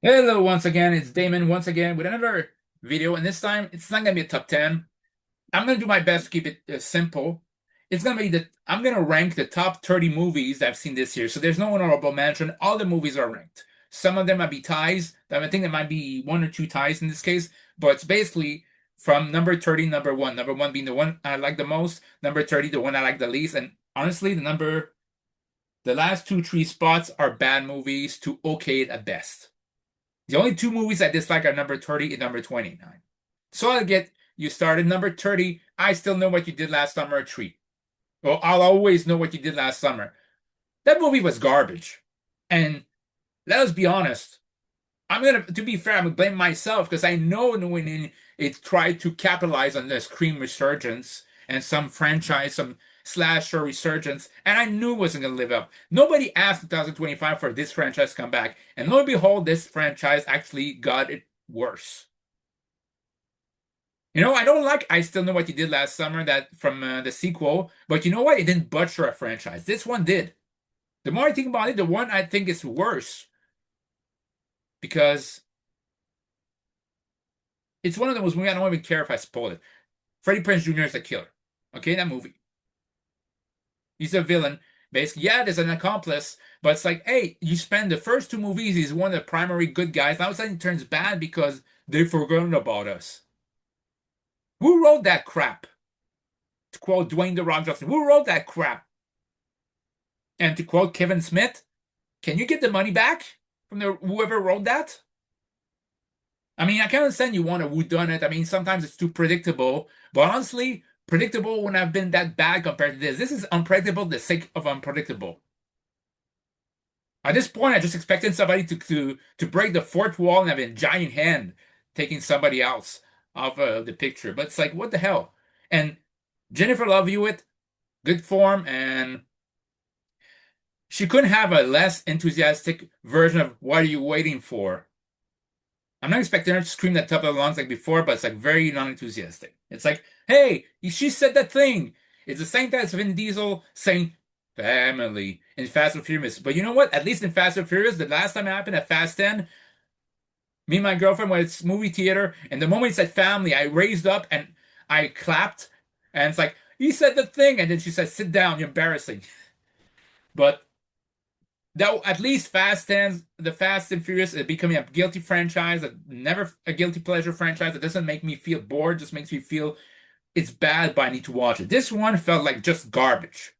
Hello, once again, it's Damon once again with another video, and this time it's not gonna be a top 10. I'm gonna do my best to keep it simple. It's gonna be I'm gonna rank the top 30 movies that I've seen this year. So there's no honorable mention. All the movies are ranked. Some of them might be ties. I think there might be one or two ties in this case, but it's basically from number 30, number one. Number one being the one I like the most, number 30, the one I like the least. And honestly, the last two, three spots are bad movies to okay at best. The only two movies I dislike are number 30 and number 29. So I'll get you started. Number 30, I Still Know What You Did Last Summer, 3. Well, I'll always know what you did last summer. That movie was garbage. And let us be honest. To be fair, I'm gonna blame myself because I know when it tried to capitalize on the Scream resurgence and some franchise, some slasher resurgence, and I knew it wasn't gonna live up. Nobody asked 2025 for this franchise to come back, and lo and behold, this franchise actually got it worse. I don't like I Still Know What You Did Last Summer, that from the sequel, but you know what? It didn't butcher a franchise. This one did. The more I think about it, the one I think is worse because it's one of those movies I don't even care if I spoil it. Freddie Prinze Jr. is a killer. Okay, that movie. He's a villain. Basically, yeah, there's an accomplice, but it's like, hey, you spend the first two movies, he's one of the primary good guys. Now all of a sudden it turns bad because they've forgotten about us. Who wrote that crap? To quote Dwayne The Rock Johnson, who wrote that crap? And to quote Kevin Smith, can you get the money back from whoever wrote that? I mean, I can understand you want a whodunit. I mean, sometimes it's too predictable, but honestly, predictable wouldn't have been that bad compared to this. This is unpredictable, the sake of unpredictable. At this point, I just expected somebody to break the fourth wall and have a giant hand taking somebody else off the picture. But it's like, what the hell? And Jennifer Love Hewitt, good form, and she couldn't have a less enthusiastic version of "What are you waiting for?" I'm not expecting her to scream that top of the lungs like before, but it's like very non-enthusiastic. It's like, hey, she said that thing. It's the same thing as Vin Diesel saying family in Fast and Furious. But you know what? At least in Fast and Furious, the last time it happened at Fast 10, me and my girlfriend went to movie theater, and the moment he said family, I raised up and I clapped, and it's like, he said the thing, and then she said, sit down, you're embarrassing. But that at least the Fast and Furious is becoming a guilty franchise, never a guilty pleasure franchise. That doesn't make me feel bored, just makes me feel it's bad, but I need to watch it. This one felt like just garbage.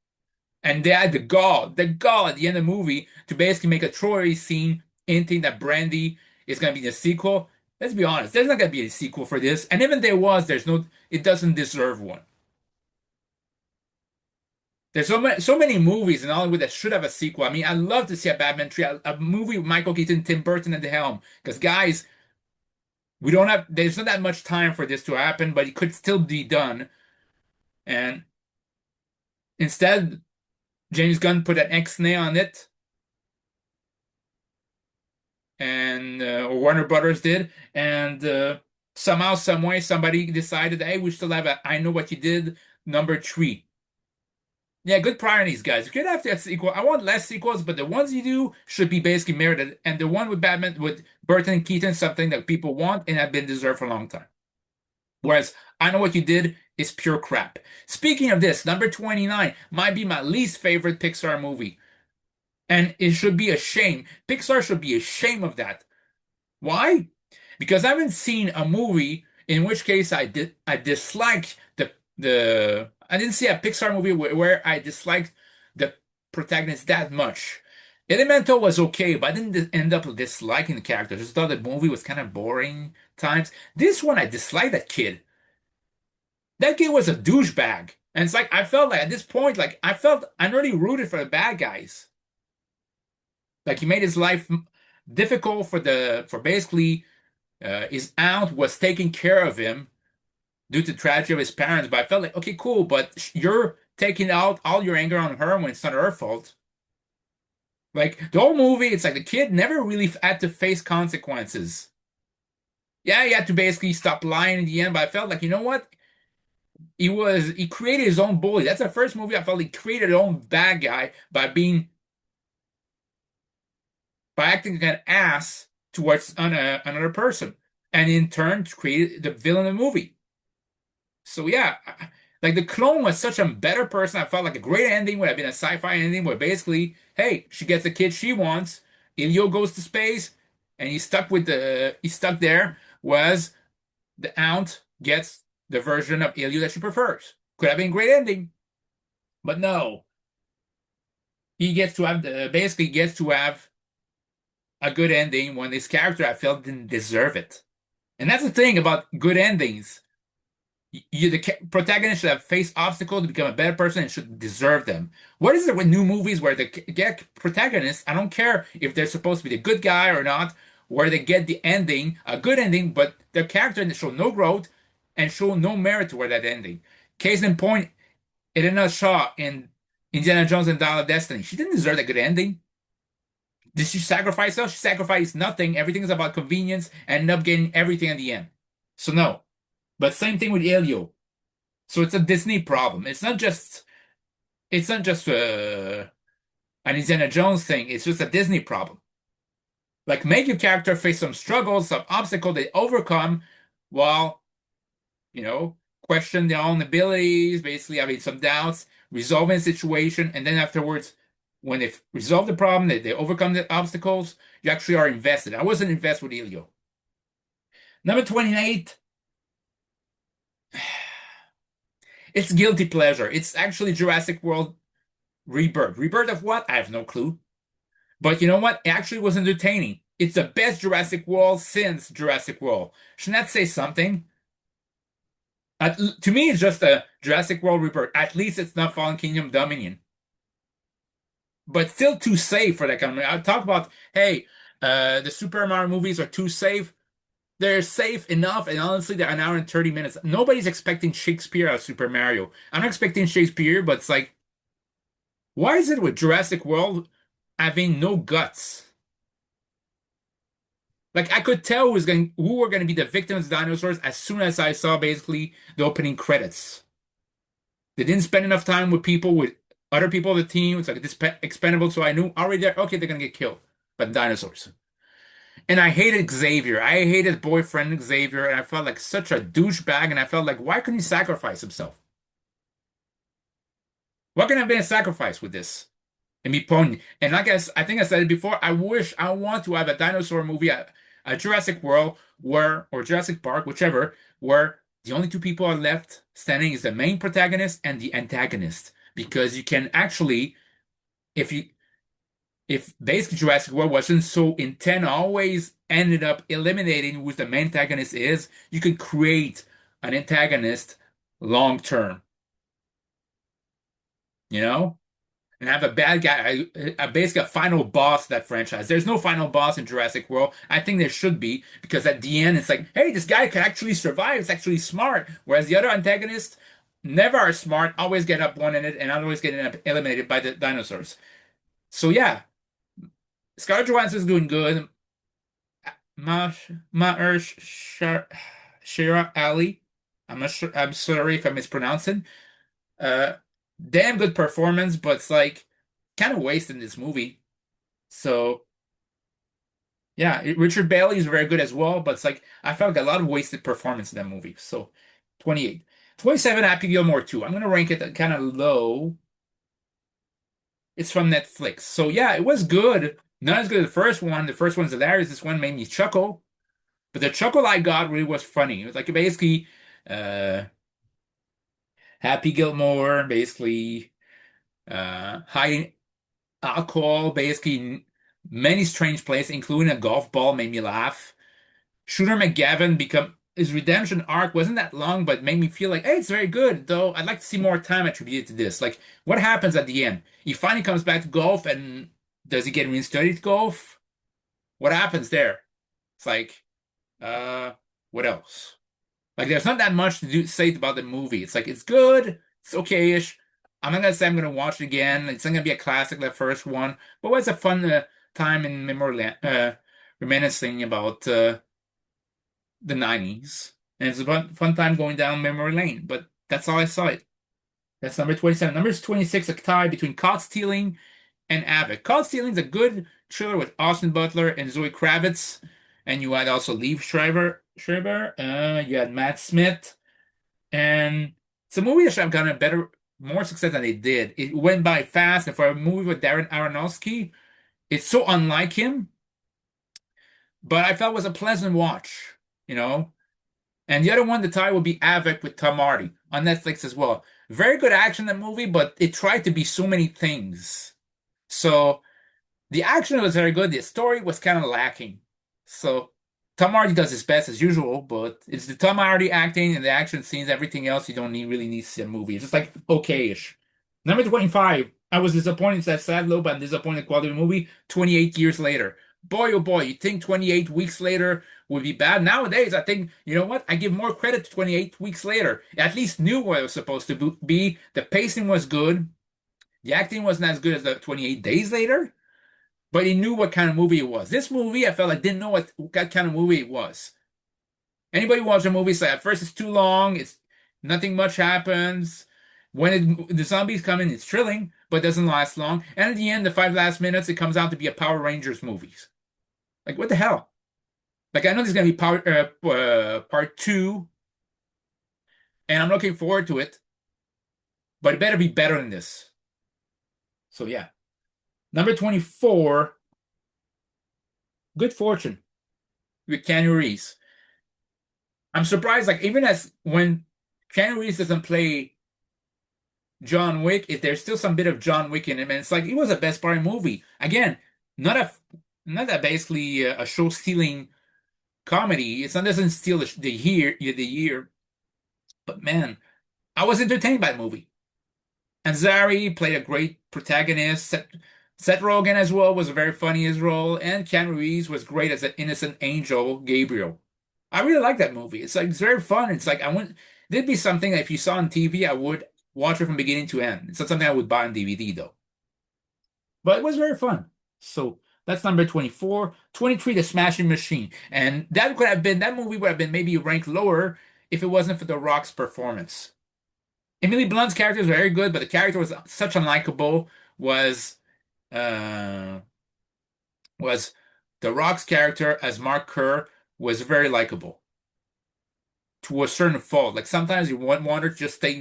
And they had the gall at the end of the movie to basically make a Troy scene hinting that Brandy is going to be the sequel. Let's be honest, there's not going to be a sequel for this. And even there was, it doesn't deserve one. There's so many movies in Hollywood that should have a sequel. I mean, I'd love to see a Batman 3, a movie with Michael Keaton, Tim Burton at the helm. Because guys, there's not that much time for this to happen, but it could still be done. And instead, James Gunn put an X-nay on it, and or Warner Brothers did, and somehow, some way, somebody decided, hey, we still have a I Know What You Did number 3. Yeah, good priorities, guys. You could have that sequel. I want less sequels, but the ones you do should be basically merited. And the one with Batman with Burton and Keaton, something that people want and have been deserved for a long time. Whereas I Know What You Did is pure crap. Speaking of this, number 29 might be my least favorite Pixar movie. And it should be a shame. Pixar should be ashamed of that. Why? Because I haven't seen a movie in which case I dislike the I didn't see a Pixar movie where I disliked the protagonist that much. Elemental was okay, but I didn't end up disliking the character. I just thought the movie was kind of boring times. This one, I disliked that kid. That kid was a douchebag. And it's like I felt like at this point, like I'm really rooted for the bad guys. Like he made his life difficult for basically his aunt was taking care of him due to the tragedy of his parents. But I felt like, okay, cool, but you're taking out all your anger on her when it's not her fault. Like the whole movie, it's like the kid never really had to face consequences. Yeah, he had to basically stop lying in the end, but I felt like, you know what? He created his own bully. That's the first movie I felt he created his own bad guy by acting like an ass towards another person, and in turn created the villain of the movie. So yeah, like the clone was such a better person. I felt like a great ending would have been a sci-fi ending where basically, hey, she gets the kid she wants. Ilio goes to space, and he's stuck there. Was the aunt gets the version of Ilio that she prefers. Could have been a great ending, but no. He gets to have basically gets to have a good ending when this character I felt didn't deserve it. And that's the thing about good endings. The protagonist should have faced obstacles to become a better person and should deserve them. What is it with new movies where the get protagonists, I don't care if they're supposed to be the good guy or not, where they get the ending, a good ending, but the character show no growth and show no merit toward that ending. Case in point, Elena Shaw in Indiana Jones and Dial of Destiny. She didn't deserve a good ending. Did she sacrifice herself? She sacrificed nothing. Everything is about convenience and ended up getting everything at the end. So no. But same thing with Elio. So it's a Disney problem. It's not just an Indiana Jones thing. It's just a Disney problem. Like make your character face some struggles, some obstacle they overcome while, you know, question their own abilities, basically having some doubts, resolving the situation, and then afterwards, when they've resolved the problem, they overcome the obstacles, you actually are invested. I wasn't invested with Elio. Number 28, it's guilty pleasure. It's actually Jurassic World Rebirth. Rebirth of what? I have no clue. But you know what? It actually was entertaining. It's the best Jurassic World since Jurassic World. Shouldn't that say something? To me, it's just a Jurassic World Rebirth. At least it's not Fallen Kingdom Dominion. But still too safe for that kind of. I talk about, hey, the Super Mario movies are too safe. They're safe enough, and honestly, they're an hour and 30 minutes. Nobody's expecting Shakespeare out of Super Mario. I'm not expecting Shakespeare, but it's like, why is it with Jurassic World having no guts? Like I could tell who were going to be the victims of dinosaurs as soon as I saw basically the opening credits. They didn't spend enough time with people with other people of the team. It's like this expendable, so I knew already there. Okay, they're gonna get killed by dinosaurs. And I hated Xavier. I hated his boyfriend Xavier, and I felt like such a douchebag. And I felt like, why couldn't he sacrifice himself? What can have been a sacrifice with this? And me pony. And like I think I said it before, I want to have a dinosaur movie, a Jurassic World, or Jurassic Park, whichever, where the only two people are left standing is the main protagonist and the antagonist. Because you can actually, if you if basically Jurassic World wasn't so intent, always ended up eliminating who the main antagonist is, you could create an antagonist long term, you know? And have a bad guy, basically a final boss of that franchise. There's no final boss in Jurassic World. I think there should be, because at the end it's like, hey, this guy can actually survive. It's actually smart. Whereas the other antagonists never are smart, always get up one in it, and always get eliminated by the dinosaurs. So yeah, Scarlett Johansson's doing good. Ma Shira Ali. I'm not sure. I'm sorry if I'm mispronouncing. Uh, damn good performance, but it's like kind of wasted in this movie. So yeah, Richard Bailey is very good as well, but it's like I felt like a lot of wasted performance in that movie. So 28, 27. Happy Gilmore 2. I'm gonna rank it kind of low. It's from Netflix. So yeah, it was good. Not as good as the first one. The first one's hilarious. This one made me chuckle. But the chuckle I got really was funny. It was like basically uh Happy Gilmore basically hiding alcohol, basically in many strange places, including a golf ball, made me laugh. Shooter McGavin become his redemption arc wasn't that long, but made me feel like, hey, it's very good, though I'd like to see more time attributed to this. Like, what happens at the end? He finally comes back to golf, and does he get reinstated to golf? What happens there? It's like, uh, what else? Like, there's not that much to say about the movie. It's like, it's good, it's okay-ish. I'm not gonna say I'm gonna watch it again. It's not gonna be a classic, the first one, but it was a fun time in memory, reminiscing about the 90s. And it's a fun time going down memory lane. But that's how I saw it. That's number 27. Number 26, a tie between Caught Stealing and Avic. Caught Stealing is a good thriller with Austin Butler and Zoe Kravitz. and you had also Schreiber, you had Matt Smith, and it's a movie that should have gotten a better, more success than it did. It went by fast, and for a movie with Darren Aronofsky, it's so unlike him, but I felt it was a pleasant watch, you know. And the other one, the tie would be Avec with Tom Hardy on Netflix as well. Very good action in the movie, but it tried to be so many things. So the action was very good. The story was kind of lacking. So Tom Hardy does his best as usual, but it's the Tom Hardy acting and the action scenes, everything else you don't really need to see in a movie. It's just like okay-ish. Number 25, I was disappointed. It's that sad low, but I'm disappointed quality of the movie 28 years later. Boy, oh boy, you think 28 weeks later would be bad? Nowadays, I think, you know what? I give more credit to 28 weeks later. At least knew what it was supposed to be. The pacing was good. The acting wasn't as good as the 28 days later, but he knew what kind of movie it was. This movie, I felt like didn't know what kind of movie it was. Anybody watch a movie say at first it's too long, it's nothing much happens. The zombies come in, it's thrilling, but doesn't last long. And at the end, the 5 last minutes, it comes out to be a Power Rangers movies. Like what the hell? Like I know there's gonna be part two, and I'm looking forward to it, but it better be better than this. So yeah, number 24, Good Fortune with Keanu Reeves. I'm surprised, like even as when Keanu Reeves doesn't play John Wick, if there's still some bit of John Wick in him, and it's like it was a best part movie. Again, not a not a basically a show stealing comedy. It's not doesn't steal the year, but man, I was entertained by the movie. And Zari played a great protagonist. Seth Rogen as well was very funny as role, and Keanu Reeves was great as an innocent angel, Gabriel. I really like that movie. It's like it's very fun. It's like I wouldn't. There'd be something that if you saw on TV, I would watch it from beginning to end. It's not something I would buy on DVD though. But it was very fun. So that's number 24. 23, The Smashing Machine. And that movie would have been maybe ranked lower if it wasn't for The Rock's performance. Emily Blunt's character is very good, but the character was such unlikable. Was uh was The Rock's character as Mark Kerr was very likable to a certain fault. Like sometimes you want Wonder to just stay,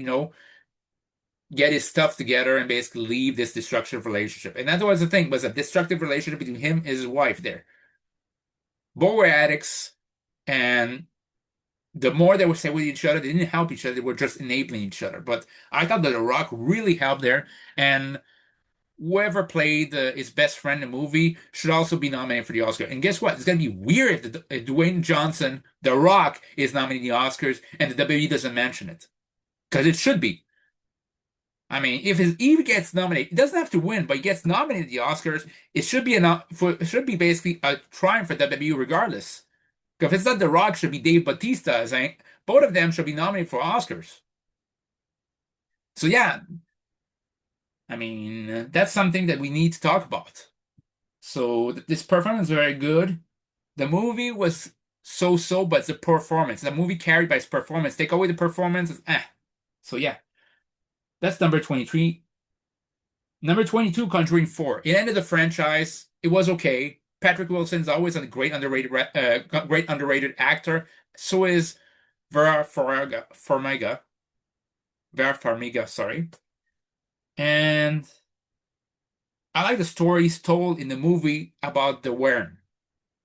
get his stuff together and basically leave this destructive relationship. And that was the thing, was a destructive relationship between him and his wife there. Both were addicts, and the more they would stay with each other, they didn't help each other, they were just enabling each other. But I thought that The Rock really helped there, and whoever played his best friend in the movie should also be nominated for the Oscar. And guess what? It's going to be weird if Dwayne Johnson, The Rock, is nominated the Oscars and the WWE doesn't mention it. Because it should be. I mean, if he gets nominated, he doesn't have to win, but he gets nominated at the Oscars, it should be basically a triumph for WWE regardless. Because if it's not The Rock, it should be Dave Bautista. Saying both of them should be nominated for Oscars. So yeah, I mean, that's something that we need to talk about. So this performance is very good. The movie was so-so, but it's the performance. The movie carried by its performance. Take away the performance, So yeah, that's number 23. Number 22, Conjuring 4. It ended the franchise. It was okay. Patrick Wilson's always a great underrated actor. So is Vera Farmiga, sorry. And I like the stories told in the movie about the Warren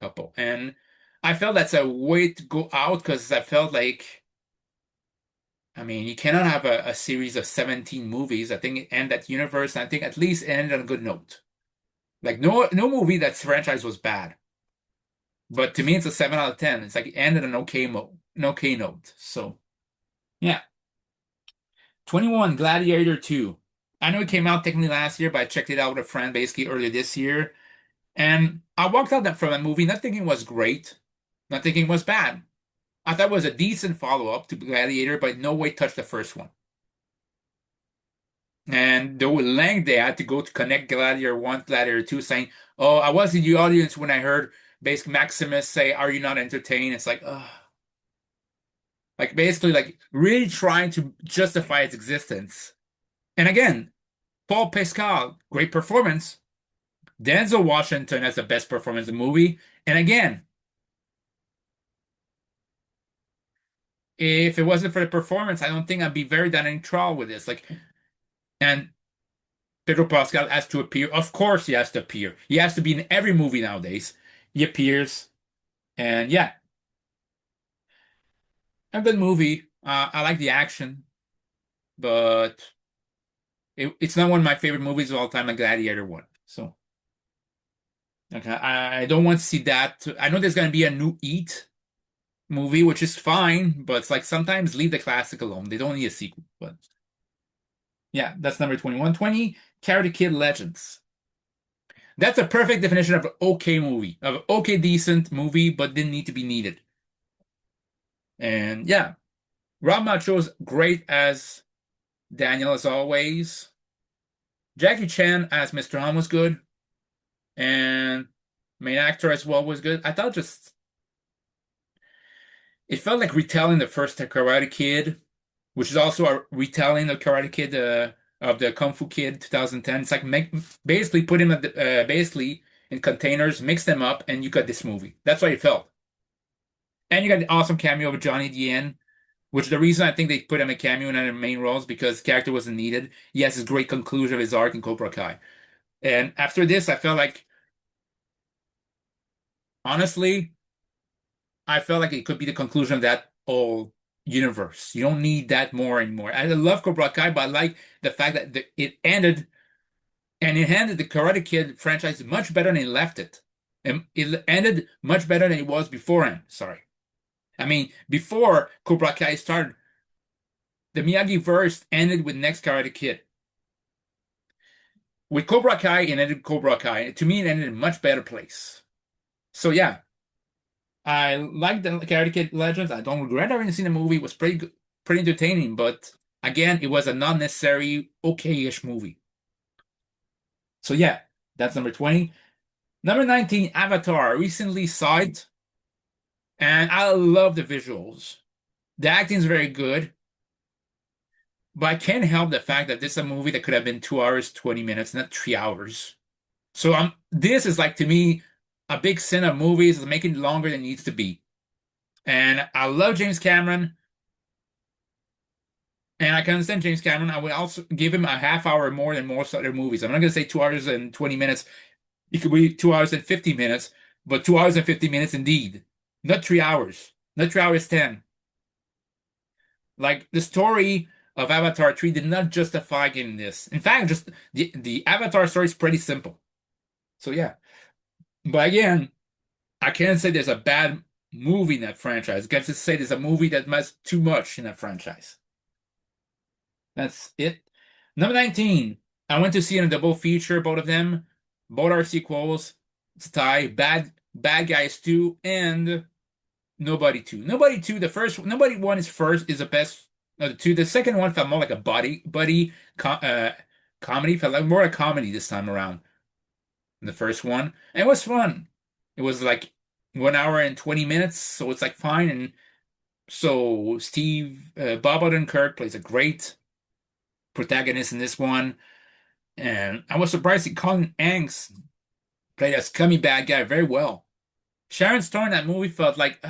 couple. And I felt that's a way to go out because I felt like, I mean, you cannot have a series of 17 movies. I think it end that universe. And I think at least it ended on a good note. Like no movie that's franchise was bad. But to me, it's a 7 out of 10. It's like it ended on an okay note. So yeah. 21, Gladiator 2. I know it came out technically last year, but I checked it out with a friend basically earlier this year. And I walked out from that movie not thinking it was great, not thinking it was bad. I thought it was a decent follow-up to Gladiator, but no way touched the first one. And the length they had to go to connect Gladiator 1, Gladiator 2, saying, oh, I was in the audience when I heard basically Maximus say, are you not entertained? It's like, ugh. Like basically like really trying to justify its existence. And again, Paul Pascal, great performance. Denzel Washington has the best performance in the movie. And again, if it wasn't for the performance, I don't think I'd be very neutral with this. Like, and Pedro Pascal has to appear. Of course, he has to appear. He has to be in every movie nowadays. He appears, and yeah, a good movie. I like the action, but it's not one of my favorite movies of all time, like Gladiator one. So, okay, I don't want to see that. I know there's gonna be a new Eat movie, which is fine, but it's like sometimes leave the classic alone. They don't need a sequel. But yeah, that's number 21. 20, Karate Kid Legends. That's a perfect definition of an okay movie, of an okay decent movie, but didn't need to be needed. And yeah, Rob Macho's great as Daniel as always. Jackie Chan as Mr. Han was good, and main actor as well was good. I thought just it felt like retelling the first Karate Kid, which is also a retelling of Karate Kid of the Kung Fu Kid 2010. It's like basically put him basically in containers, mix them up, and you got this movie. That's what it felt. And you got the awesome cameo of Johnny at the end, which the reason I think they put him a cameo in the main roles because character wasn't needed. He has this great conclusion of his arc in Cobra Kai. And after this, I felt like, honestly, I felt like it could be the conclusion of that whole universe. You don't need that more anymore. I love Cobra Kai, but I like the fact that it ended and it ended the Karate Kid franchise much better than it left it. And it ended much better than it was beforehand. Sorry. I mean, before Cobra Kai started, the Miyagi verse ended with Next Karate Kid. With Cobra Kai, it ended Cobra Kai. To me, it ended in a much better place. So yeah, I like the Karate Kid Legends. I don't regret having seen the movie. It was pretty good, pretty entertaining, but again, it was a not necessary okay-ish movie. So yeah, that's number 20. Number 19, Avatar. I recently saw it, and I love the visuals. The acting is very good, but I can't help the fact that this is a movie that could have been 2 hours, 20 minutes, not 3 hours. So this is like to me a big sin of movies is making it longer than it needs to be. And I love James Cameron, and I can understand James Cameron. I would also give him a half hour more than most other movies. I'm not gonna say 2 hours and 20 minutes. It could be 2 hours and 50 minutes, but 2 hours and 50 minutes indeed. Not 3 hours. Not 3 hours 10. Like the story of Avatar 3 did not justify getting this. In fact, just the Avatar story is pretty simple. So yeah. But again, I can't say there's a bad movie in that franchise. I can just say there's a movie that messed too much in that franchise. That's it. Number 19. I went to see in a double feature, both of them. Both are sequels. It's a tie. Bad Guys 2 and Nobody 2. Nobody 2, the first Nobody 1 is first, is the best of the two. The second one felt more like a buddy comedy. Felt like more a comedy this time around than the first one. And it was fun. It was like 1 hour and 20 minutes, so it's like fine. And so Bob Odenkirk plays a great protagonist in this one. And I was surprised that Colin Hanks played a scummy bad guy very well. Sharon Stone in that movie felt like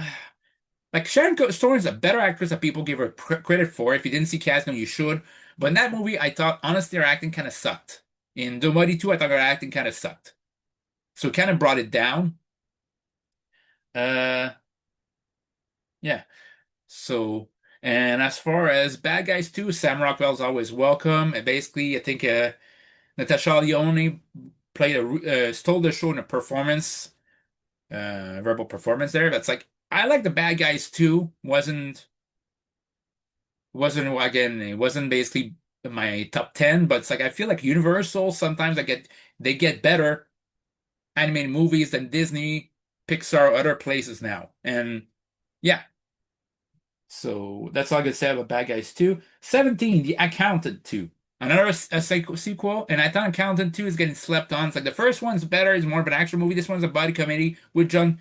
Sharon Stone is a better actress that people give her credit for. If you didn't see Casino, you should. But in that movie, I thought honestly her acting kind of sucked. In The Muddy 2, I thought her acting kind of sucked. So it kind of brought it down. Uh, yeah. So, and as far as Bad Guys 2, Sam Rockwell's always welcome. And basically, I think Natasha Lyonne stole the show in a performance, verbal performance there. That's like I like the Bad Guys too. Wasn't again. It wasn't basically my top 10, but it's like I feel like Universal sometimes they get better animated movies than Disney, Pixar, or other places now. And yeah, so that's all I can say about Bad Guys 2. 17, The Accountant 2. Another sequel, and I thought Accountant 2 is getting slept on. It's like the first one's better, it's more of an action movie. This one's a body comedy with John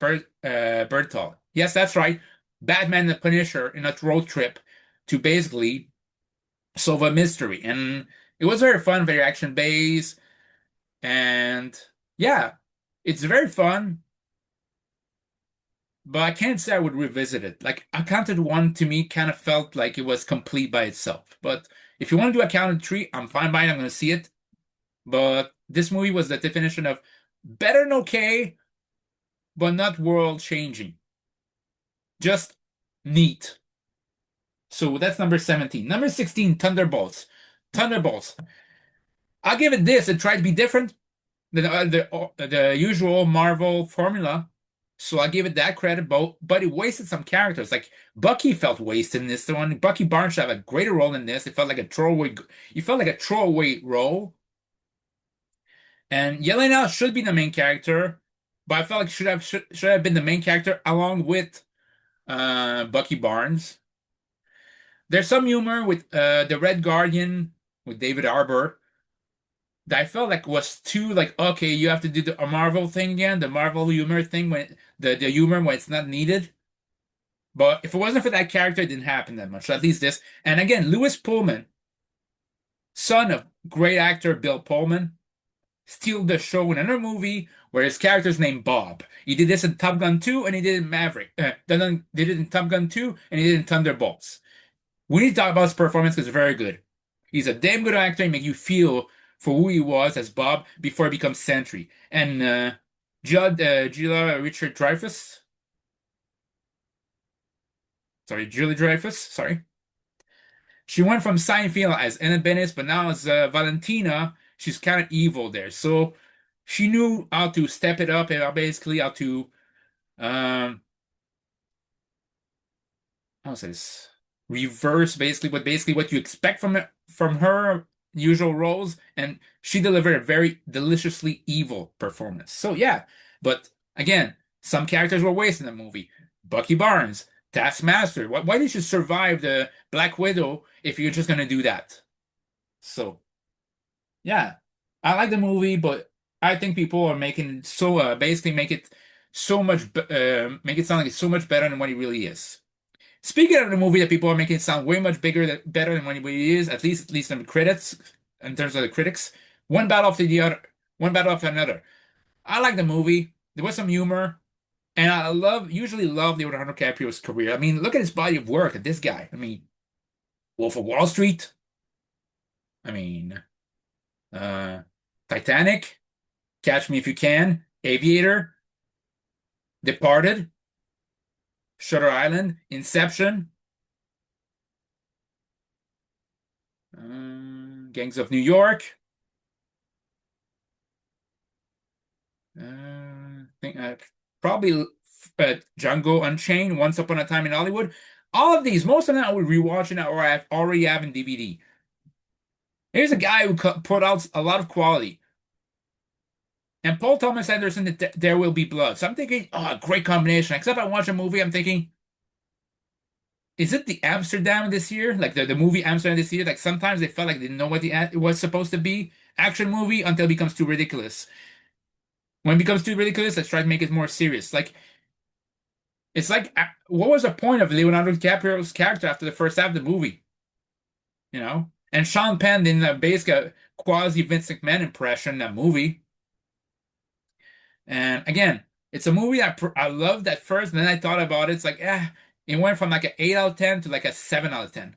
Berthal. Yes, that's right. Batman and the Punisher in a road trip to basically solve a mystery. And it was very fun, very action based. And yeah, it's very fun. but I can't say I would revisit it. Like Accounted 1 to me kind of felt like it was complete by itself. But if you want to do Accounted 3, I'm fine by it. I'm going to see it. But this movie was the definition of better than okay, but not world changing. Just neat. So that's number 17. Number 16, Thunderbolts. Thunderbolts. I'll give it this. It tried to be different than the usual Marvel formula. So I give it that credit, but it wasted some characters. Like Bucky felt wasted in this one. Bucky Barnes should have a greater role in this. It felt like a throwaway. It felt like a throwaway role. And Yelena should be the main character, but I felt like should have been the main character along with Bucky Barnes. There's some humor with the Red Guardian with David Harbour that I felt like was too like okay, you have to do the a Marvel thing again, the Marvel humor thing when the humor when it's not needed. But if it wasn't for that character, it didn't happen that much. So at least this. And again, Lewis Pullman, son of great actor Bill Pullman, steal the show in another movie where his character's named Bob. He did this in Top Gun 2 and he did it in Maverick. Then did it in Top Gun 2 and he did it in Thunderbolts. We need to talk about his performance because it's very good. He's a damn good actor and make you feel for who he was as Bob before he becomes Sentry. And Gila Richard Dreyfuss, sorry, Julie Dreyfus, sorry. She went from Seinfeld as Anna Benes, but now as Valentina, she's kind of evil there. So she knew how to step it up and basically how to um how's this reverse basically what you expect from her usual roles, and she delivered a very deliciously evil performance. So yeah, but again, some characters were wasted in the movie. Bucky Barnes, Taskmaster. Why did you survive the Black Widow if you're just gonna do that? So yeah, I like the movie, but I think people are making it so basically make it so much make it sound like it's so much better than what it really is. Speaking of the movie that people are making it sound way much better than what it really is, at least in the critics, in terms of the critics, one battle after the other, one battle after another. I like the movie. There was some humor, and I usually love Leonardo DiCaprio's career. I mean, look at his body of work. At this guy. I mean, Wolf of Wall Street. I mean, uh, Titanic, Catch Me If You Can, Aviator, Departed, Shutter Island, Inception, Gangs of New York. Think probably Django Unchained, Once Upon a Time in Hollywood. All of these, most of them I would rewatch it or I already have in DVD. Here's a guy who put out a lot of quality. And Paul Thomas Anderson, There Will Be Blood. So I'm thinking, oh, great combination. Except I watch a movie, I'm thinking, is it the Amsterdam this year? Like the movie Amsterdam this year? Like sometimes they felt like they didn't know what it was supposed to be. Action movie until it becomes too ridiculous. When it becomes too ridiculous, let's try to make it more serious. Like it's like, what was the point of Leonardo DiCaprio's character after the first half of the movie? You know? And Sean Penn in the basic quasi Vince McMahon impression in that movie. And again, it's a movie I loved at first, and then I thought about it. It's like, it went from like an 8 out of 10 to like a 7 out of 10.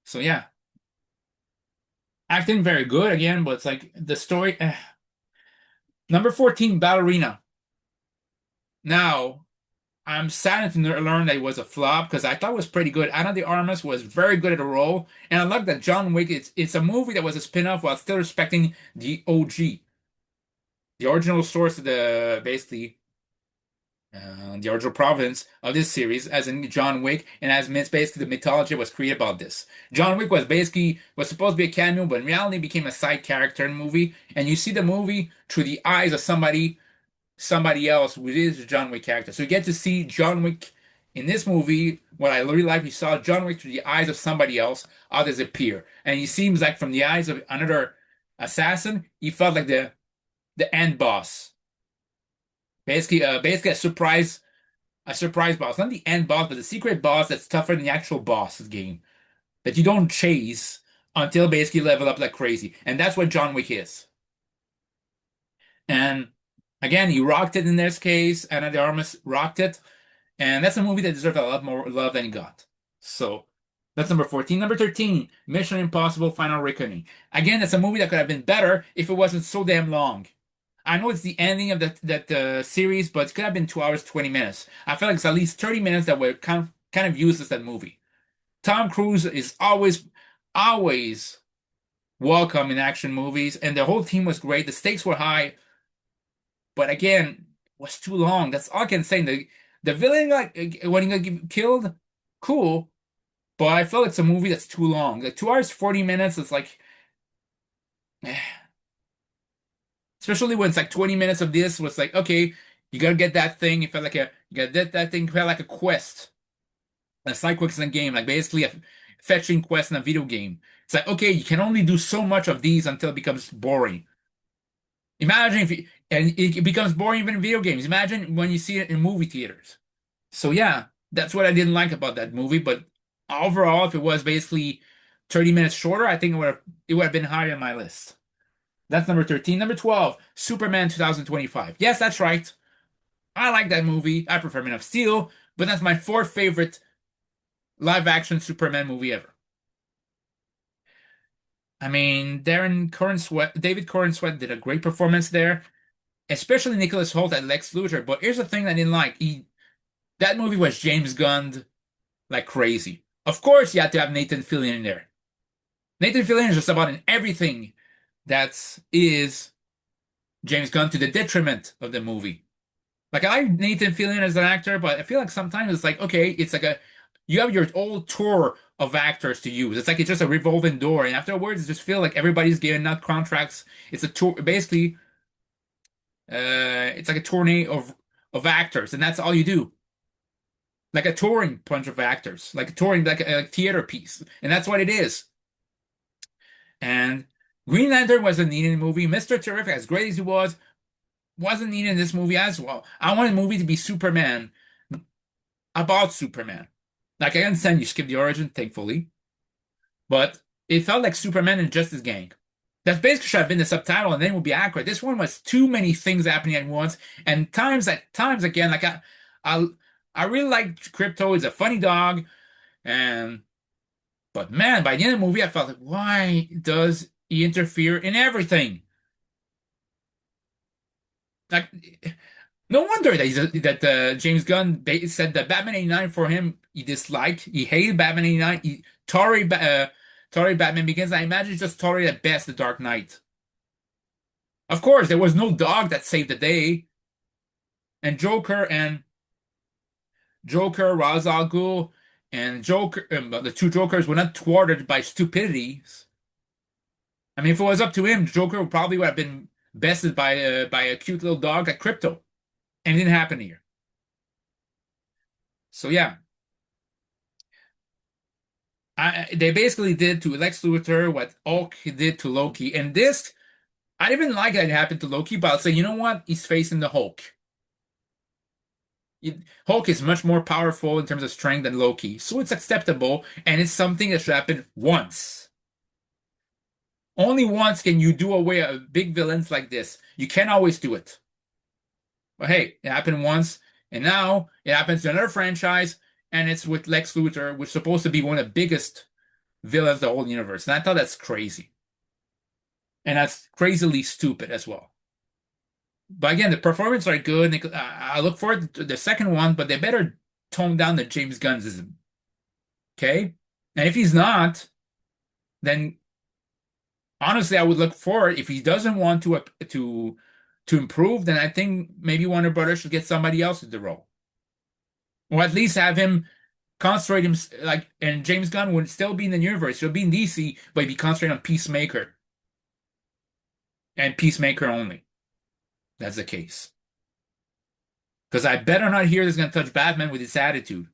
So yeah, acting very good again, but it's like the story. Number 14, Ballerina. Now, I'm saddened to learn that it was a flop because I thought it was pretty good. Ana de Armas was very good at the role, and I like that John Wick. It's a movie that was a spin-off while still respecting the OG, the original source of the original province of this series, as in John Wick, and as it's basically the mythology was created about this. John Wick was supposed to be a cameo, but in reality became a side character in the movie, and you see the movie through the eyes of somebody else who is the John Wick character. So you get to see John Wick in this movie. What I really like, you saw John Wick through the eyes of somebody else, how does it appear? And he seems like from the eyes of another assassin, he felt like the end boss. Basically a surprise boss. Not the end boss, but the secret boss that's tougher than the actual boss of the game. That you don't chase until basically level up like crazy. And that's what John Wick is. And Again, he rocked it in this case. Ana de Armas rocked it. And that's a movie that deserved a lot more love than it got. So that's number 14. Number 13, Mission Impossible Final Reckoning. Again, that's a movie that could have been better if it wasn't so damn long. I know it's the ending of that series, but it could have been 2 hours, 20 minutes. I feel like it's at least 30 minutes that were kind of useless, that movie. Tom Cruise is always welcome in action movies, and the whole team was great. The stakes were high, but again, was too long. That's all I can say. The villain, like when he got killed, cool, but I feel like it's a movie that's too long. Like 2 hours, 40 minutes. It's like, eh. Especially when it's like 20 minutes of this was like, okay, you gotta get that thing. It felt like you gotta get that thing. It felt like a quest, a side quest in a game, like basically a fetching quest in a video game. It's like, okay, you can only do so much of these until it becomes boring. Imagine if you, and it becomes boring even in video games. Imagine when you see it in movie theaters. So yeah, that's what I didn't like about that movie. But overall, if it was basically 30 minutes shorter, I think it would have been higher on my list. That's number 13. Number 12, Superman 2025. Yes, that's right. I like that movie. I prefer Man of Steel, but that's my fourth favorite live action Superman movie ever. I mean, David Corn Sweat did a great performance there, especially Nicholas Hoult as Lex Luthor. But here's the thing I didn't like. That movie was James Gunned like crazy. Of course, you had to have Nathan Fillion in there. Nathan Fillion is just about in everything that is James Gunn, to the detriment of the movie. Like I like Nathan Fillion as an actor, but I feel like sometimes it's like, okay, it's like you have your old tour of actors to use. It's just a revolving door, and afterwards, it just feel like everybody's giving out contracts. It's a tour, basically. It's like a tourney of actors, and that's all you do. Like a touring bunch of actors, like a touring like a theater piece, and that's what it is. And Green Lantern wasn't needed in the movie. Mr. Terrific, as great as he was, wasn't needed in this movie as well. I wanted the movie to be Superman about Superman. Like I understand you skipped the origin, thankfully, but it felt like Superman and Justice Gang. That's basically should have been the subtitle, and then it would be accurate. This one was too many things happening at once, and times again, like I, I really like Crypto. He's a funny dog, and but man, by the end of the movie, I felt like, why does he interfere in everything? Like, no wonder that James Gunn said that Batman '89 for him he disliked. He hated Batman '89. Tory Batman Begins. I imagine it's just Tory at best, The Dark Knight. Of course, there was no dog that saved the day, and Joker, Ra's al Ghul, and Joker, the two Jokers were not thwarted by stupidities. I mean, if it was up to him, Joker would have been bested by a cute little dog like Crypto, and it didn't happen here. So yeah, they basically did to Lex Luthor what Hulk did to Loki, and this I didn't even like that it happened to Loki, but I'll say, you know what? He's facing the Hulk. Hulk is much more powerful in terms of strength than Loki, so it's acceptable, and it's something that should happen once. Only once can you do away with big villains like this. You can't always do it. But hey, it happened once, and now it happens to another franchise, and it's with Lex Luthor, which is supposed to be one of the biggest villains of the whole universe. And I thought that's crazy. And that's crazily stupid as well. But again, the performances are good. I look forward to the second one, but they better tone down the James Gunnism. Okay? And if he's not, then honestly, I would look forward. If he doesn't want to improve, then I think maybe Warner Brothers should get somebody else in the role, or at least have him concentrate him like. And James Gunn would still be in the universe. He'll be in DC, but he'd be concentrating on Peacemaker and Peacemaker only. That's the case. Because I better not hear this going to touch Batman with his attitude.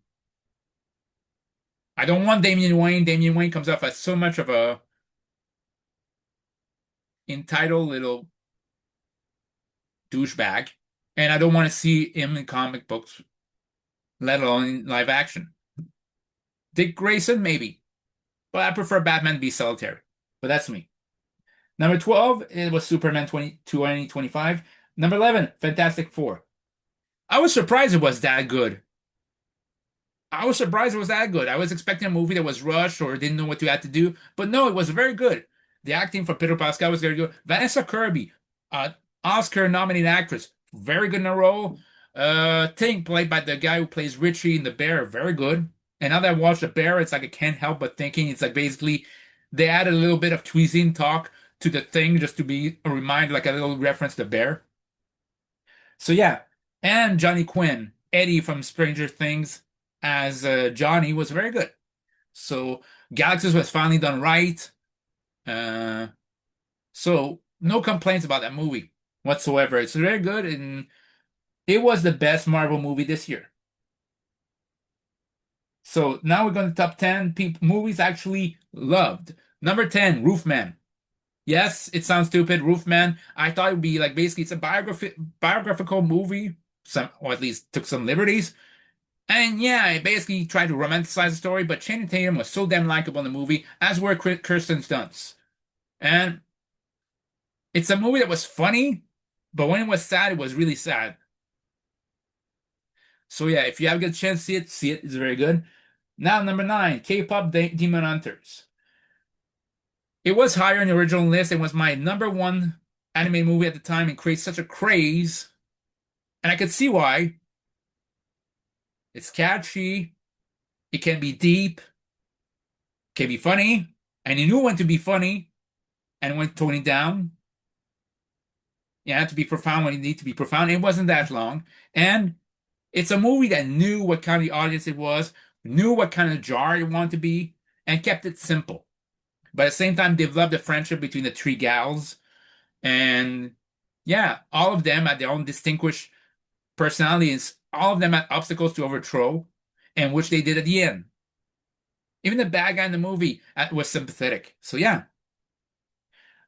I don't want Damian Wayne. Damian Wayne comes off as so much of a entitled little douchebag, and I don't want to see him in comic books, let alone in live action. Dick Grayson, maybe, but I prefer Batman to be solitary. But that's me. Number 12, it was Superman 2025. Number 11, Fantastic Four. I was surprised it was that good. I was surprised it was that good. I was expecting a movie that was rushed or didn't know what you had to do, but no, it was very good. The acting for Pedro Pascal was very good. Vanessa Kirby, uh, Oscar-nominated actress, very good in her role. Tink, played by the guy who plays Richie in The Bear, very good. And now that I watched The Bear, it's like I can't help but thinking it's like basically they added a little bit of tweezing talk to the thing just to be a reminder, like a little reference to Bear. So yeah, and Johnny Quinn, Eddie from Stranger Things as Johnny was very good. So Galaxies was finally done right. Uh, so no complaints about that movie whatsoever. It's very good, and it was the best Marvel movie this year. So now we're going to top 10 movies actually loved. Number 10, Roofman. Yes, it sounds stupid, Roofman. I thought it would be like basically it's a biographical movie, some or at least took some liberties. And yeah, I basically tried to romanticize the story, but Channing Tatum was so damn likable in the movie, as were Kirsten Dunst. And it's a movie that was funny, but when it was sad, it was really sad. So yeah, if you have a good chance to see it, see it. It's very good. Now, number 9, K-pop Demon Hunters. It was higher in the original list. It was my number one anime movie at the time and creates such a craze. And I could see why. It's catchy, it can be deep, can be funny, and you knew when to be funny and when to tone it down. You had to be profound when you need to be profound. It wasn't that long. And it's a movie that knew what kind of audience it was, knew what kind of jar it wanted to be, and kept it simple. But at the same time, developed a friendship between the three gals. And yeah, all of them had their own distinguished personalities. All of them had obstacles to overthrow, and which they did at the end. Even the bad guy in the movie was sympathetic. So yeah,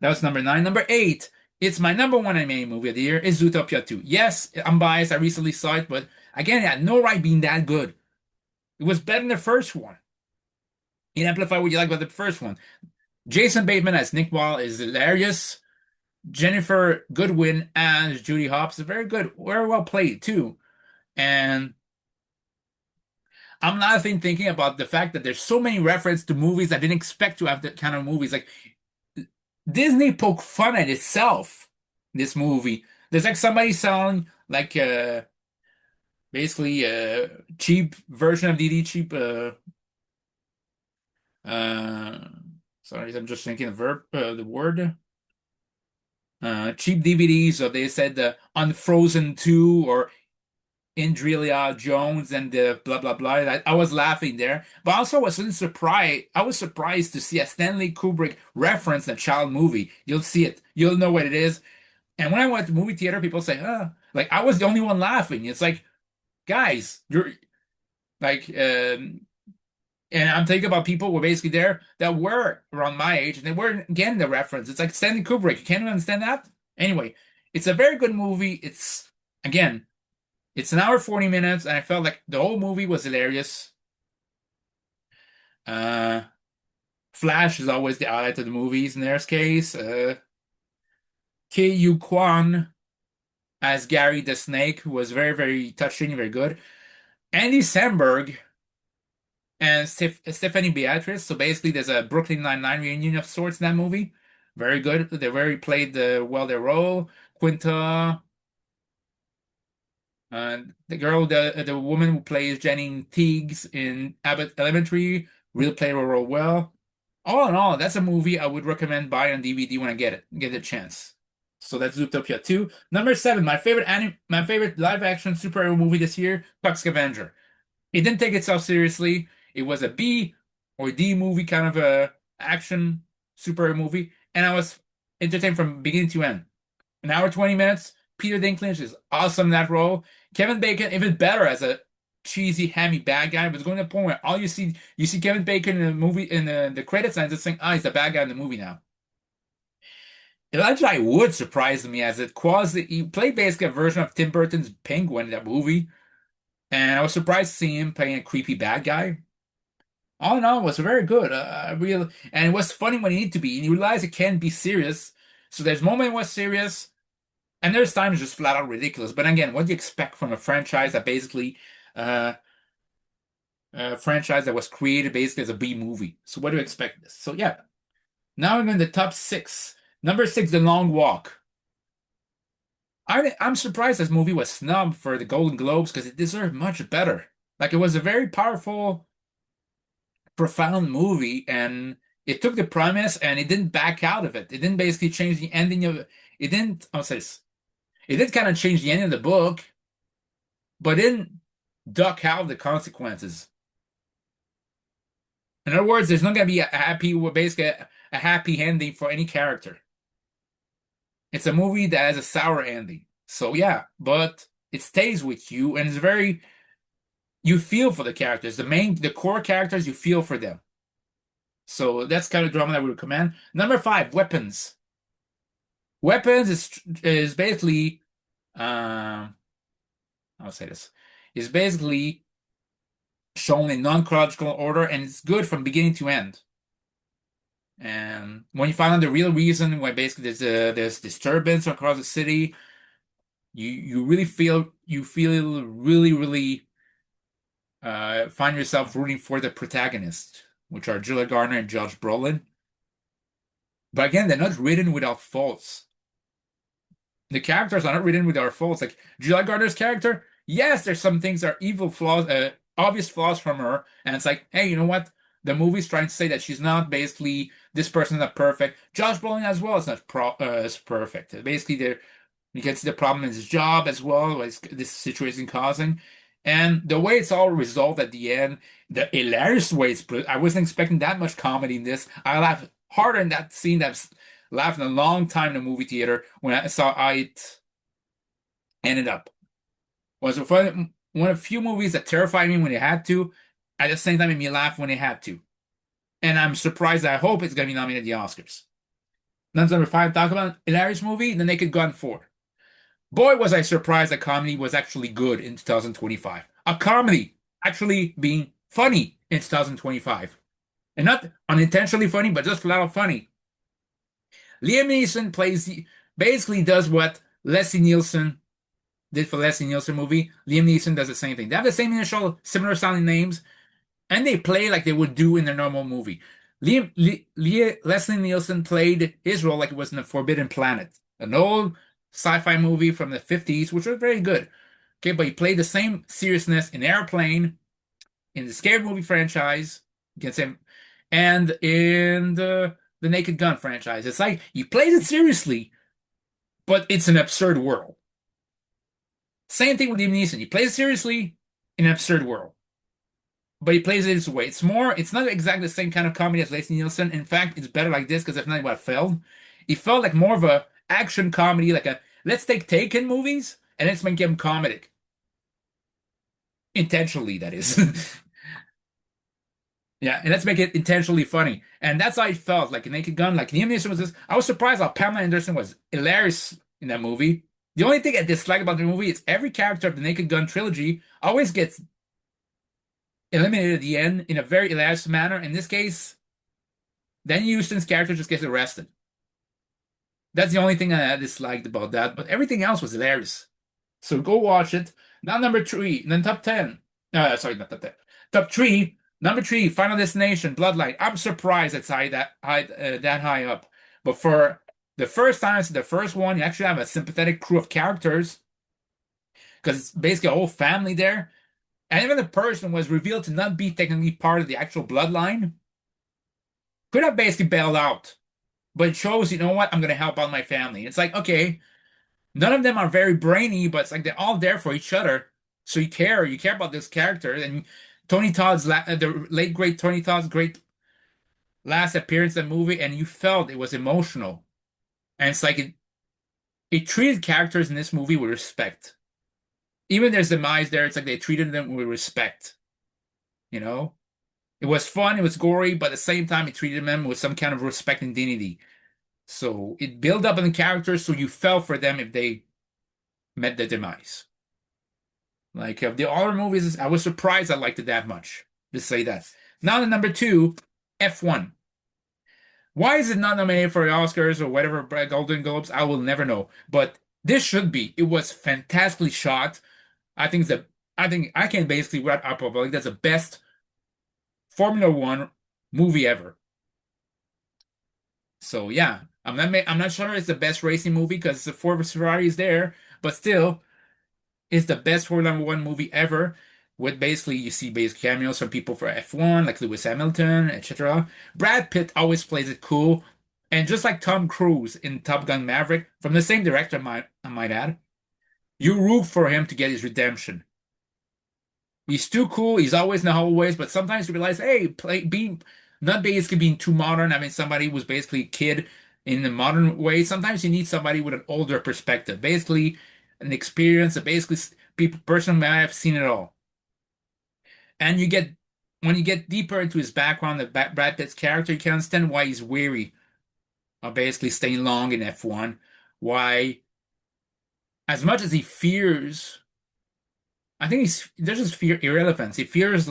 that was number 9. Number 8, it's my number one anime movie of the year, is Zootopia 2. Yes, I'm biased. I recently saw it, but again, it had no right being that good. It was better than the first one. It amplified what you like about the first one. Jason Bateman as Nick Wall is hilarious. Jennifer Goodwin as Judy Hopps is very good, very well played too. And I'm laughing thinking about the fact that there's so many references to movies I didn't expect to have that kind of movies. Like Disney poked fun at itself. This movie, there's like somebody selling like basically a cheap version of DD cheap. Uh, sorry, I'm just thinking the verb, the word. Cheap DVDs. Or they said the Unfrozen 2 or Indrelia Jones and the blah blah blah. I was laughing there, but also I was surprised. I was surprised to see a Stanley Kubrick reference in a child movie. You'll see it. You'll know what it is. And when I went to movie theater, people say, like I was the only one laughing. It's like, guys, you're like, and I'm thinking about people who were basically there that were around my age and they weren't getting the reference. It's like Stanley Kubrick. You can't understand that? Anyway, it's a very good movie. Again, it's an hour 40 minutes, and I felt like the whole movie was hilarious. Uh, Flash is always the highlight of the movies in their case. Yu Kwan as Gary the Snake, who was very, very touching, very good. Andy Samberg and Stephanie Beatrice. So basically, there's a Brooklyn Nine-Nine reunion of sorts in that movie. Very good. They very played well their role. Quinta, the girl, the woman who plays Jenny Teagues in Abbott Elementary, really played her role well. All in all, that's a movie I would recommend buying on DVD when I get a chance. So that's Zootopia 2. Number 7, my favorite live action superhero movie this year, Toxic Avenger. It didn't take itself seriously. It was a B or D movie kind of a action superhero movie, and I was entertained from beginning to end. An hour 20 minutes. Peter Dinklage is awesome in that role. Kevin Bacon even better as a cheesy, hammy bad guy. But it's going to the point where all you see Kevin Bacon in the movie in the credits and just think, he's the bad guy in the movie now. Elijah Wood surprised me as it quasi he played basically a version of Tim Burton's Penguin in that movie, and I was surprised to see him playing a creepy bad guy. All in all, it was very good. And it was funny when it needed to be. And you realize it can be serious. So there's moment it was serious, And there's times just flat out ridiculous. But again, what do you expect from a franchise that basically, uh, a franchise that was created basically as a B movie? So what do you expect this? So yeah, now I'm in the top six. Number six, The Long Walk. I'm surprised this movie was snubbed for the Golden Globes because it deserved much better. Like it was a very powerful, profound movie, and it took the premise and it didn't back out of it. It didn't basically change the ending of it. It didn't. I'll say this. It did kind of change the ending of the book, but it didn't duck out the consequences. In other words, there's not going to be a happy, basically a happy ending for any character. It's a movie that has a sour ending. So yeah, but it stays with you and it's very you feel for the characters. The core characters, you feel for them. So that's kind of drama that I would recommend. Number five, Weapons. Weapons is basically I'll say this. Is basically shown in non-chronological order and it's good from beginning to end. And when you find out the real reason why basically there's disturbance across the city, you really feel really find yourself rooting for the protagonists, which are Julia Garner and Josh Brolin. But again, they're not written without faults. The characters are not written without faults. Like Julia Garner's character, yes, there's some things that are evil flaws, obvious flaws from her, and it's like, hey, you know what? The movie's trying to say that she's not basically this person's not perfect. Josh Brolin as well is not is perfect. Basically, you can see the problem in his job as well, as this situation causing. And the way it's all resolved at the end, the hilarious way it's put, I wasn't expecting that much comedy in this. I laughed harder in that scene that I've laughed in a long time in the movie theater when I saw how it ended up. Was one of the few movies that terrified me when it had to, at the same time made me laugh when it had to. And I'm surprised. I hope it's going to be nominated at the Oscars. Number five, talk about hilarious movie, The Naked Gun 4. Boy, was I surprised that comedy was actually good in 2025. A comedy actually being funny in 2025. And not unintentionally funny, but just flat out funny. Liam Neeson basically does what Leslie Nielsen did for Leslie Nielsen movie. Liam Neeson does the same thing. They have the same initial, similar sounding names, and they play like they would do in their normal movie. Leslie Nielsen played his role like it was in The Forbidden Planet, an old sci-fi movie from the 50s, which was very good. Okay, but he played the same seriousness in Airplane, in the Scary Movie franchise, you can say, and in the Naked Gun franchise. It's like he plays it seriously, but it's an absurd world. Same thing with Liam Neeson. He plays it seriously in an absurd world, but he plays it his way. It's not exactly the same kind of comedy as Leslie Nielsen. In fact, it's better like this because that's not what it felt. It felt like more of a action comedy, like a let's take Taken movies and let's make them comedic. Intentionally, that is. Yeah, and let's make it intentionally funny. And that's how it felt, like a Naked Gun, like Liam Neeson was this. I was surprised how Pamela Anderson was hilarious in that movie. The only thing I dislike about the movie is every character of the Naked Gun trilogy always gets eliminated at the end in a very hilarious manner. In this case, Danny Houston's character just gets arrested. That's the only thing I disliked about that, but everything else was hilarious. So go watch it. Now number three, then top 10. Sorry, not top 10. Top three. Number three, Final Destination, Bloodline. I'm surprised it's that high up. But for the first time, it's the first one, you actually have a sympathetic crew of characters because it's basically a whole family there. And even the person was revealed to not be technically part of the actual bloodline. Could have basically bailed out. But it shows, you know what, I'm going to help out my family. It's like, okay, none of them are very brainy, but it's like they're all there for each other. So you care about this character. And Tony Todd's, the late great Tony Todd's great last appearance in the movie, and you felt it was emotional. And it's like it treated characters in this movie with respect. Even there's demise there, it's like they treated them with respect. You know? It was fun, it was gory, but at the same time, it treated them with some kind of respect and dignity. So it built up in the characters so you felt for them if they met their demise. Like of the other movies, I was surprised I liked it that much. To say that. Now the number two, F1. Why is it not nominated for the Oscars or whatever Golden Globes? I will never know. But This should be. It was fantastically shot. I think the I think I can basically wrap up like that's the best Formula One movie ever. So yeah, I'm not sure it's the best racing movie because the Ford vs Ferrari is there, but still, it's the best Formula One movie ever. With basically you see base cameos from people for F1 like Lewis Hamilton, etc. Brad Pitt always plays it cool, and just like Tom Cruise in Top Gun Maverick, from the same director, I might add, you root for him to get his redemption. He's too cool. He's always in the hallways, but sometimes you realize, hey, being not basically being too modern. Having somebody who's basically a kid in the modern way. Sometimes you need somebody with an older perspective, basically an experience, a basically people person may have seen it all. And you get when you get deeper into his background, the Brad Pitt's character, you can understand why he's weary of basically staying long in F1. Why, as much as he fears, I think there's just fear irrelevance. He fears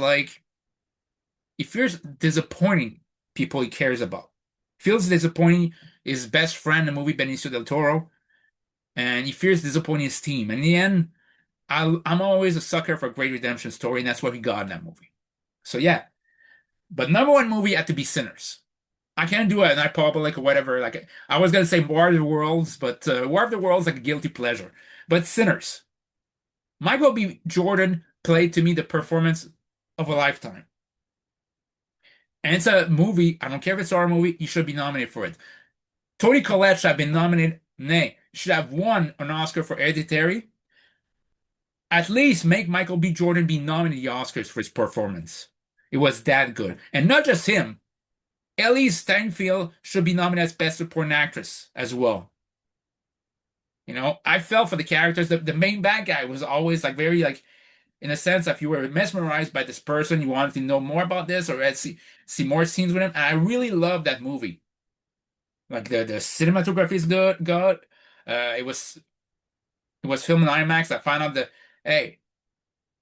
disappointing people he cares about. Feels disappointing his best friend in the movie Benicio del Toro, and he fears disappointing his team. And in the end, I'm always a sucker for a great redemption story, and that's what we got in that movie. So yeah, but number one movie had to be Sinners. I can't do it, and I public or whatever. Like I was gonna say War of the Worlds, but War of the Worlds like a guilty pleasure. But Sinners, Michael B. Jordan played to me the performance of a lifetime. And it's a movie. I don't care if it's a horror movie. You should be nominated for it. Toni Collette should have been nominated. Nay, should have won an Oscar for Hereditary. At least make Michael B. Jordan be nominated the Oscars for his performance. It was that good. And not just him. Ellie Steinfeld should be nominated as Best Supporting Actress as well. I felt for the characters. The main bad guy was always like very like in a sense, if you were mesmerized by this person, you wanted to know more about this or see more scenes with him. And I really loved that movie. Like the cinematography is good. It was filmed in IMAX. I found out that hey,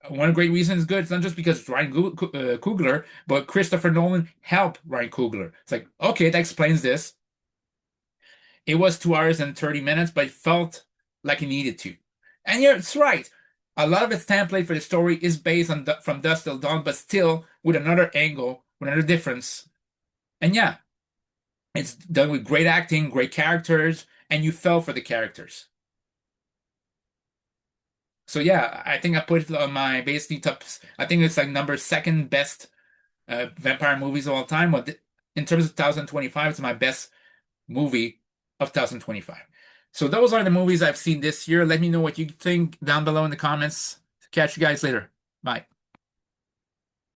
one great reason it's good. It's not just because it's Ryan Coogler, but Christopher Nolan helped Ryan Coogler. It's like okay, that explains this. It was 2 hours and 30 minutes, but it felt like it needed to. And yeah, it's right. A lot of its template for the story is based on From Dusk Till Dawn, but still with another angle, with another difference. And yeah, it's done with great acting, great characters, and you fell for the characters. So yeah, I think I put it on my basically top. I think it's like number second best vampire movies of all time. But in terms of 2025, it's my best movie of 2025. So those are the movies I've seen this year. Let me know what you think down below in the comments. Catch you guys later. Bye.